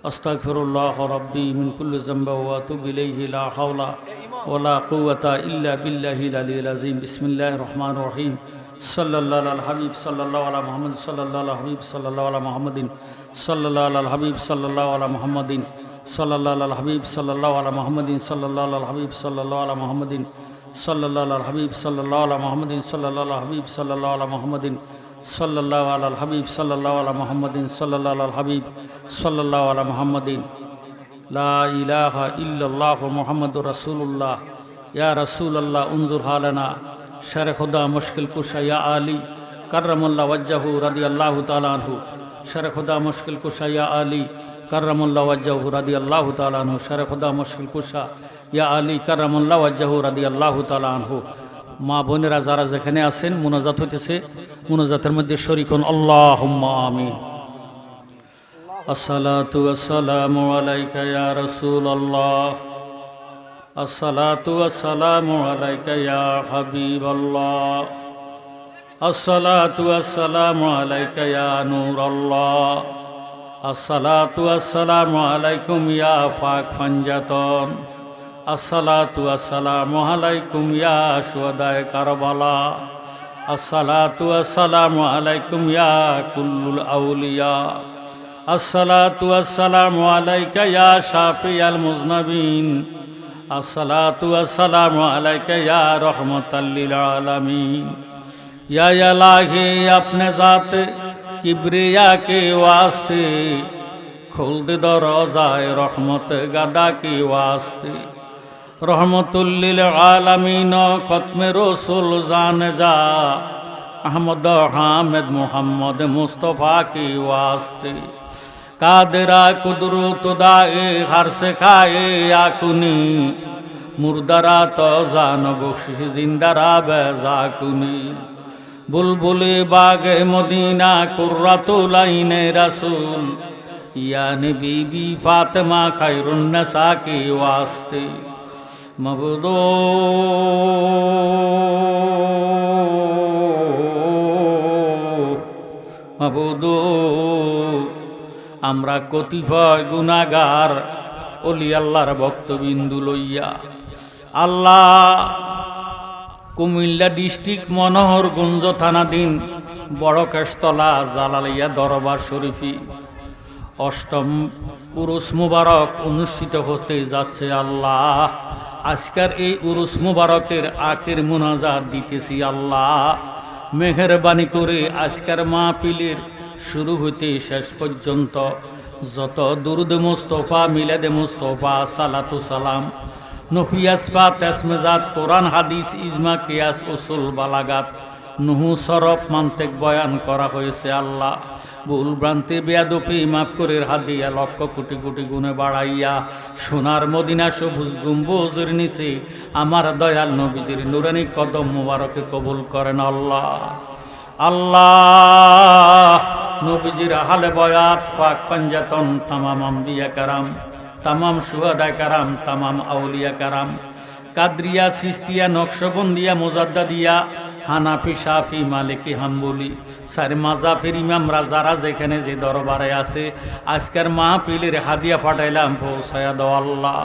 আস্তাগফিরুল্লাহ রাব্বি মিন কুল্লি যামবি ওয়া আতুবু ইলাইহি লা হাওলা ওয়ালা কুওয়াতা ইল্লা বিল্লাহিল আলিয়্যিল আযীম। বিসমিল্লাহির রহমানির রহিম। সাল্লাল্লাহু আলাল হাবিব সাল্লাল্লাহু আলা মুহাম্মদ সাল্লাল্লাহু আলা হাবিব সাল্লাল্লাহু আলা মুহাম্মাদিন সাল্লাল্লাহু আলাল হাবিব সাল্লাল্লাহু আলা মুহাম্মাদিন সাল্লাল্লাহু আলাল হাবিব সাল্লাল্লাহু আলা মুহাম্মাদিন সাল্লাল্লাহু আলাল হাবিব সাল্লাল্লাহু আলা মুহাম্মাদিন সাল্লাল্লাহু আলাল হাবিব সাল্লাল্লাহু আলা মুহাম্মাদিন সাল্লাল্লাহু আলা হাবিব সাল্লাল্লাহু আলা মুহাম্মাদিন সাল্লাল্লাহু আলাল হাবিব সাল্লাল্লাহু আলা মুহাম্মাদিন সাল্লাল্লাহু আলাল হাবিব সাল্লাল্লাহু আলা মুহাম্মাদিন। লা ইলাহা ইল্লাল্লাহু মুহাম্মাদুর রাসূলুল্লাহ। ইয়া রাসূলুল্লাহ উনজুর হালানা শারে খুদা মুশকিল কুশা ইয়া আলী কাররামাল্লাহু ওয়াজহু রাদিয়াল্লাহু তাআলা আনহু। শারে খুদা মুশকিল কুশা ইয়া আলী কাররামাল্লাহু ওয়াজহু রাদিয়াল্লাহু তাআলা আনহু। শারে খুদা মুশকিল কুশা ইয়া আলী কাররামাল্লাহু ওয়াজহু রাদিয়াল্লাহু তাআলা আনহু। মা বোনেরা যারা যেখানে আছেন মুনাজাত হইতেছে, মুনাজাতের মধ্যে শরীক হন আল্লাহুম্মা আমিন। আসসালাতু ওয়াসসালামু আলাইকা ইয়া রাসূলুল্লাহ। আসসালাতু ওয়াসসালামু আলাইকা ইয়া হাবিবাল্লাহ। আসসালাতু ওয়াসসালামু আলাইকা ইয়া নূরাল্লাহ। আসসালাতু ওয়াসসালামু আলাইকুম ইয়া পাক ফানজাতন। আসসালাতু ওয়াসসালামু আলাইকুম ইয়া শুহাদায়ে কারবালা। আসসালাতু ওয়াসসালামু আলাইকুম ইয়া কুল্লুল আউলিয়া। আসসালাতু ওয়াসসালামু আলাইকা ইয়া শাফিয়াল মুজনাবিন। আসসালাতু ওয়াসসালামু আলাইকা ইয়া রহমাতাল লিল আলামিন। या इलाही अपने ज़ात किब्रिया के वास्ते खोल दे दरवाज़ाए रहमत गदा के वास्ते। रहमतुल लिल आलमीन खत्म रसूल जान जा अहमद हामिद मुहम्मद मुस्तफ़ा के वास्ते। कादरा कुदरत दाए हर से खाए याकुनी मुर्दरा तो जान बख्शिश जिंदरा बेजाकुनी। बुलबुले बागे मदीना कुर्रतुल आइने रसूल यानी बीबी फातिमा खैरुन नसा के वास्ते। मबूदो मबूदो আমরা কতিপয় গুনাহগার ওলি আল্লাহর ভক্তবিন্দু লইয়া আল্লাহ কুমিল্লা ডিস্ট্রিক্ট মনোহরগঞ্জ থানাধীন বড়কেশতলা জালালিয়া দরবার শরীফি অষ্টম উরুস মুবারক অনুষ্ঠিত হতে যাচ্ছে। আল্লাহ আজকের এই উরুস মুবারকের আখির মুনাজাত দিতেছি। আল্লাহ মেহেরবানি করে আজকের মাহফিলের শুরু হইতে শেষ পর্যন্ত যত দুরুদ মুস্তফা মিলাদে মুস্তফা সালাতু সালাম নফি আসবাত আসমেজাত কোরআন হাদিস ইজমা কিয়াস উসুল বালাগাত নুহু সরফ মান্তেক বয়ান করা হয়েছে। আল্লাহ ভুল ভ্রান্তি বেয়াদপি মাফ করে হাদিয়া লক্ষ কোটি কোটি গুণে বাড়াইয়া সোনার মদিনা সবুজ গম্বুজের নিচে আমার দয়াল নবীজির নুরানি কদম মুবারকে কবুল করেন। আল্লাহ আল্লাহ নবীজির আহলে বয়াত পাক পাঞ্জাতন তামাম আম্বিয়া কারাম তামাম শুহাদা কারাম তামাম আউলিয়া কারাম কাদরিয়া সিস্তিয়া নকশবন্দিয়া মুজাদ্দাদিয়া হানাফি শাফি মালিকি হাম্বলি সারে মাজাফের ইমামরা যারা যেখানে যে দরবারে আছে আজকের মাহফিলের হাদিয়া পাঠাইলাম পৌঁছায়া দাও। আল্লাহ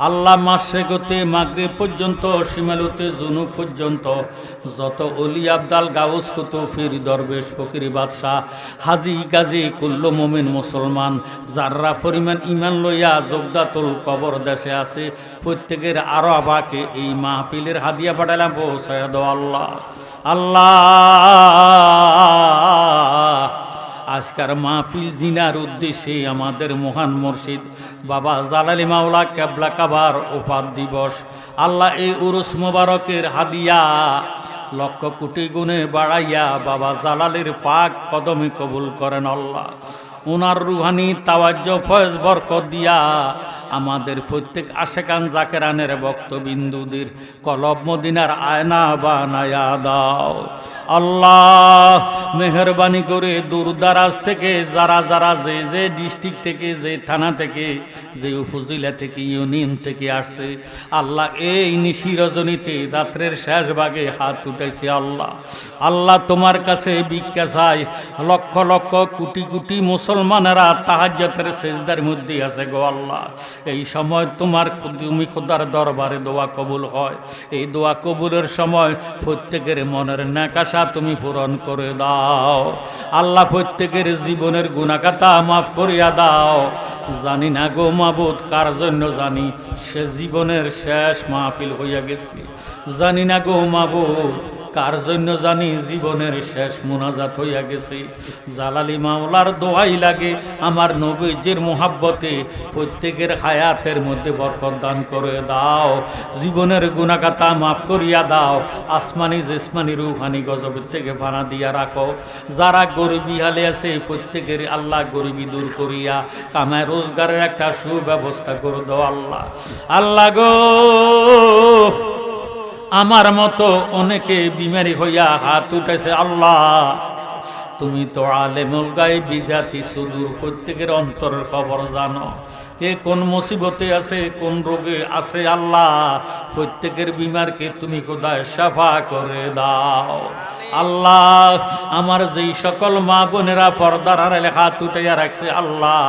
আল্লাহ মাশরিকতে মাগরিব পর্যন্ত শিমালুতে জুনুব পর্যন্ত যত অলি আবদাল গাউস কুতুব ফির দরবেশ ফকির বাদশাহ হাজি গাজী কুল্লু মুমিন মুসলমান যারা পরিমাণ ইমান লইয়া জগদাতুল কবর দেশে আছে প্রত্যেকের আরো আবাকে এই মাহফিলের হাদিয়া পাঠালাম পৌঁছায়া দাও। আল্লাহ আল্লাহ আজকের মাহফিল জিনার উদ্দেশ্যে আমাদের মহান মুর্শিদ বাবা জালালি মাওলা কেবলা কাবার ওফাত দিবস। আল্লাহ এই উরুস মুবারকের হাদিয়া লক্ষ কোটি গুণে বাড়াইয়া বাবা জালালির পাক কদমে কবুল করেন। আল্লাহ ওনার রুহানি তাওয়াজ্জু ফয়েজ বরকত দিয়া আমাদের প্রত্যেক আশেকান জাকেরানের ভক্তবিন্দুদের কলব মদিনার আয়না বানায়া দাও। আল্লাহ মেহেরবানি করে দূর দারাজ থেকে যারা যারা যে যে ডিস্ট্রিক্ট থেকে যে থানা থেকে যে উপজেলা থেকে ইউনিয়ন থেকে আসছে আল্লাহ এই নিশি রজনীতে রাত্রের শেষ ভাগে হাত উঠাইছে। আল্লাহ আল্লাহ তোমার কাছে ভিক্ষা চাই লক্ষ লক্ষ কোটি কোটি মুসলমান মুসলমানেরা তাহাজ্জুদের সিজদার মধ্যে আছে গো আল্লাহ। এই সময় তুমি খোদার দরবারে দোয়া কবুল হয়। এই দোয়া কবুলের সময় প্রত্যেকের মনের নেক আশা তুমি পূরণ করে দাও আল্লাহ। প্রত্যেকের জীবনের গুনাহগাতা মাফ করিয়া দাও। জানি না গো মাবুদ কার জন্য জানি সে জীবনের শেষ মাহফিল হইয়া গেছে। জানি না গো মাবুদ কার জন্য জানি জীবনের শেষ মুনাজাত হইয়া গেছে। জালালি মাওলার দোয়াই লাগে আমার নবীজির মোহাব্বতে প্রত্যেকের হায়াতের মধ্যে বরকত দান করে দাও। জীবনের গুনাহগাতা মাফ করিয়া দাও। আসমানি জিসমানি রূহানি গজবের থেকে ফানা দিয়া রাখো। যারা গরিবী হালে আছে প্রত্যেকের আল্লাহ গরিবী দূর করিয়া কামায় রোজগারের একটা সুব্যবস্থা করে দাও আল্লাহ। আল্লাহ গো আমার মতো অনেকে বিমারি হইয়া হাত উঠেছে আল্লাহ। তুমি তো আলেমুল গায়ব বিজাতি সুদূর, প্রত্যেকের অন্তরের খবর জানো। কে কোন মুসিবতে আছে, কোন রোগে আছে আল্লাহ। প্রত্যেকের বিমারকে তুমি খোদায় শাফা করে দাও আল্লাহ। আমার যেই সকল মা বোনেরা পর্দার আড়ালে হাত উঠাইয়া রাখছে আল্লাহ,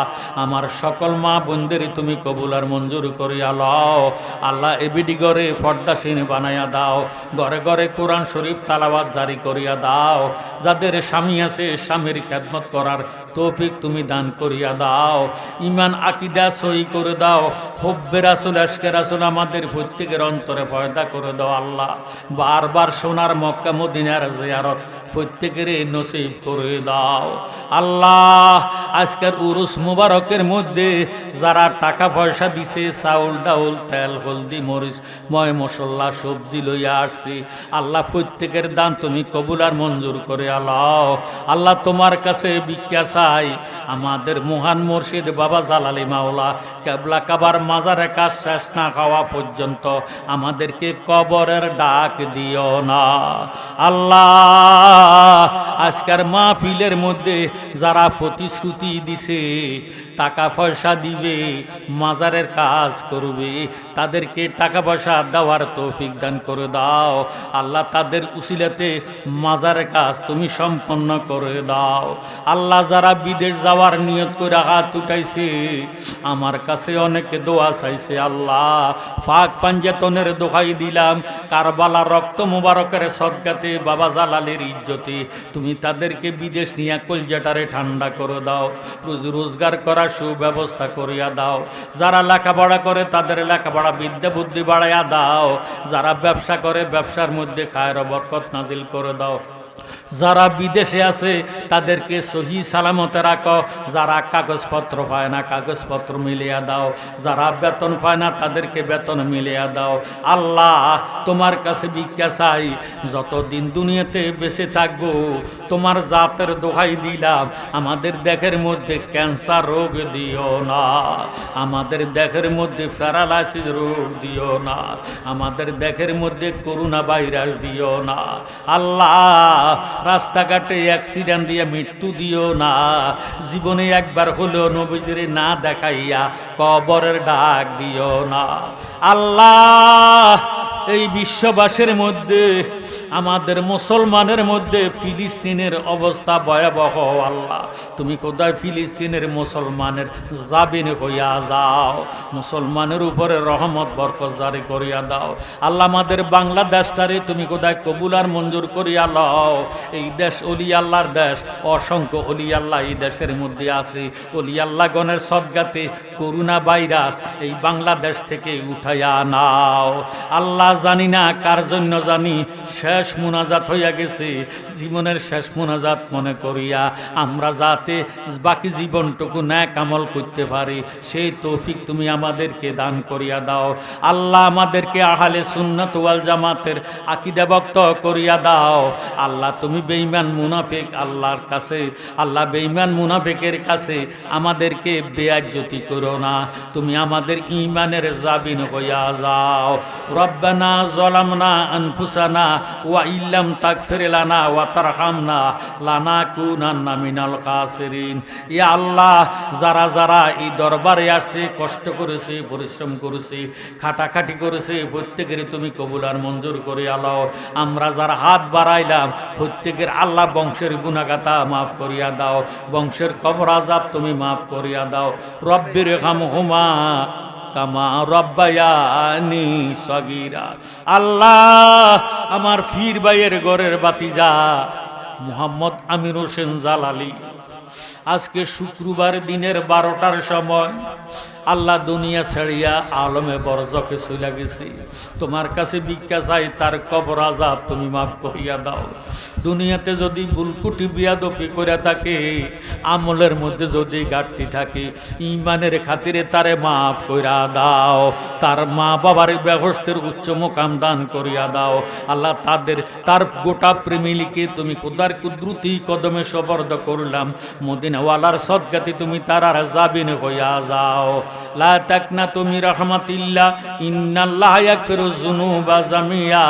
আমার সকল মা বোনদেরই তুমি কবুল আর মঞ্জুর করিয়া লও আল্লাহ। এবিডি ঘরে পর্দাসীন বানাইয়া দাও। ঘরে ঘরে কোরআন শরীফ তালাওয়াত জারি করিয়া দাও। যাদের স্বামী আছে স্বামীর খেদমত করার তৌফিক তুমি দান করিয়া দাও। ইমান আকিদা সহি করে দাও। হুব্বে রাসূল আশকে রাসূল আমাদের প্রত্যেকের অন্তরে পয়দা করে দাও আল্লাহ। বারবার সোনার মক্কা মদিনার জিয়ারত প্রত্যেকের নসিব করে দাও আল্লাহ। আজকের উরুস মুবারকের মধ্যে যারা টাকা পয়সা দিছে, চাউল ডাউল তেল হলদি মরিচ ময় মশলা সবজি লইয়া আসছি আল্লাহ, প্রত্যেকের দান তুমি কবুল আর মঞ্জুর করে আল্লাহ। আল্লাহ তোমার কাছে ভিক্ষা চাই আমাদের মহান মুর্শিদ বাবা জালালি মাওলা কেবলা কাবার মাজারে কাজ শেষ না খাওয়া পর্যন্ত আমাদেরকে কবরের ডাক দিও না আল্লাহ। আজকের মাহফিলের মধ্যে যারা প্রতিশ্রুতি দিছে টাকা পয়সা দিবে, মাজারের কাজ করবে, তাদেরকে টাকা পয়সা দেওয়ার তৌফিক দান করে দাও আল্লাহ। তাদের উসিলাতে মাজারের কাজ তুমি সম্পন্ন করে দাও আল্লাহ। যারা বিদেশ যাওয়ার নিয়ত করে হাত উঠাইছে আমার কাছে অনেকে দোয়া চাইছে আল্লাহ। ফাঁক পাঞ্জাতনের দোহাই দিলাম, কারবালা রক্ত মুবারকের সদকাতে বাবা জালালের ইজ্জতে তুমি তাদেরকে বিদেশ নিয়ে কলজাটারে ঠান্ডা করে দাও। রুজি রোজগার করা সুব্যবস্থা করিয়া দাও। যারা লেখাপড়া করে তাদের লেখাপড়া বিদ্যা বুদ্ধি বাড়াইয়া দাও। যারা ব্যবসা করে ব্যবসার মধ্যে খায়ের বরকত নাজিল করে দাও। যারা বিদেশে আছে তাদেরকে সহি সালামতে রাখো। যারা কাগজপত্র পায় না কাগজপত্র মিলিয়ে দাও। যারা বেতন পায় না তাদেরকে বেতন মিলিয়ে দাও আল্লাহ। তোমার কাছে ভিক্ষা চাই যতদিন দুনিয়াতে বেঁচে থাকবো তোমার জাতের দোহাই দিলাম আমাদের দেহের মধ্যে ক্যান্সার রোগ দিও না, আমাদের দেহের মধ্যে প্যারালাইসিস রোগ দিও না, আমাদের দেহের মধ্যে করোনা ভাইরাস দিও না আল্লাহ। রাস্তাঘাটে অ্যাক্সিডেন্ট দিয়ে মৃত্যু দিও না। জীবনে একবার হলেও নবীজির না দেখাইয়া কবরের ডাক দিও না আল্লাহ। এই বিশ্ববাসীর মধ্যে আমাদের মুসলমানের মধ্যে ফিলিস্তিনের অবস্থা ভয়াবহ আল্লাহ। তুমি কোথায় ফিলিস্তিনের মুসলমানের জাবিন হইয়া যাও, মুসলমানের উপরে রহমত বরকত জারি করিয়া দাও আল্লাহ। আমাদের বাংলাদেশটারে তুমি কোথায় কবুল আর মঞ্জুর করিয়া লও। এই দেশ অলি আল্লাহর দেশ, অসংখ্য অলি আল্লাহ এই দেশের মধ্যে আছে। অলি আল্লাহ গণের সদগাতে করোনা ভাইরাস এই বাংলাদেশ থেকে উঠাইয়া নাও আল্লাহ। জানি না কার জন্য জানি শেষ মুনাজাত হইয়া গেছে। জীবনের শেষ মুনাজাত মনে করিয়া আমরা যাতে বাকি জীবনটুকু ন্যাক আমল করতে পারি সেই তৌফিক তুমি আমাদেরকে দান করিয়া দাও আল্লাহ। আমাদেরকে আহলে সুন্নাত ওয়াল জামাতের আকীদা ভক্ত করিয়া দাও আল্লাহ। তুমি বেঈমান মুনাফিক আল্লাহর কাছে আল্লাহ, বেঈমান মুনাফিকের কাছে আমাদেরকে বেইজ্জতি করো না। তুমি আমাদের ঈমানের জাবিন হইয়া যাও। রব্বানা যালামনা আনফুসানা ওয়া ইল্লাম তাগফির লানা ওয়া তারহামনা লানাকুনান্না মিনাল খাসিরিন। ইয়া আল্লাহ, যারা যারা এই দরবারে আসছে, কষ্ট করেছে, পরিশ্রম করেছে, খাটাখাটি করেছে, প্রত্যেকের তুমি কবুল আর মঞ্জুর করে আলাও। আমরা যারা হাত বাড়াইলাম প্রত্যেকের আল্লাহ বংশের গুনাহগাতা মাফ করিয়া দাও, বংশের কবর আযাব তুমি মাফ করিয়া দাও। রব্বির হামহুমা কামা রব্বায়ানি সগীরা। আল্লাহ, আমার ফির ভাইয়ের ঘরের বাতিজা মুহাম্মদ আমির হোসেন জালালি আজকে শুক্রবার দিনের 12টার সময় আল্লাহ দুনিয়া ছাড়িয়া আলমে বরজকে চলে গেছি। তোমার কাছে ভিক্ষা চাই, তার কবর আযাব তুমি মাফ করিয়া দাও। দুনিয়াতে যদি বুলকুটি বিয়াদপি করে থাকে, আমলের মধ্যে যদি ঘাটতি থাকে, ইমানের খাতিরে তারে মাফ করিয়া দাও। তার মা বাবার ব্যবস্থার উচ্চ মোকাম দান করিয়া দাও। আল্লাহ, তার গোটা প্রেমিলিকে তুমি খুদার কুদরতি কদমে সবর্দ করলাম। মদিনাওয়ালার সদকাতে তুমি তারার জাবিন হইয়া যাও। লা তাকনাতু মির রাহমাতিল্লাহ, ইন্নাল্লাহা ইয়াগফিরুয যুনুবা জামিয়া,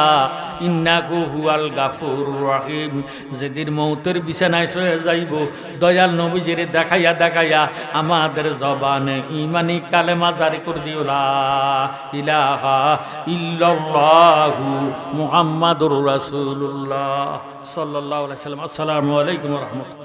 ইন্নাহু হুয়াল গাফুরুর রহিম। যেদিন মৌতের বিছানায় শুয়ে যাইব, দয়াল নবীজির দেখাইয়া দেখাইয়া আমাদের জবানে ঈমানি কালেমা জারি করে দিও, লা ইলাহা ইল্লাল্লাহু মুহাম্মাদুর রাসূলুল্লাহ সাল্লাল্লাহু আলাইহি ওয়াসাল্লাম। আসসালামু আলাইকুম ওয়া রাহমাতুল্লাহ।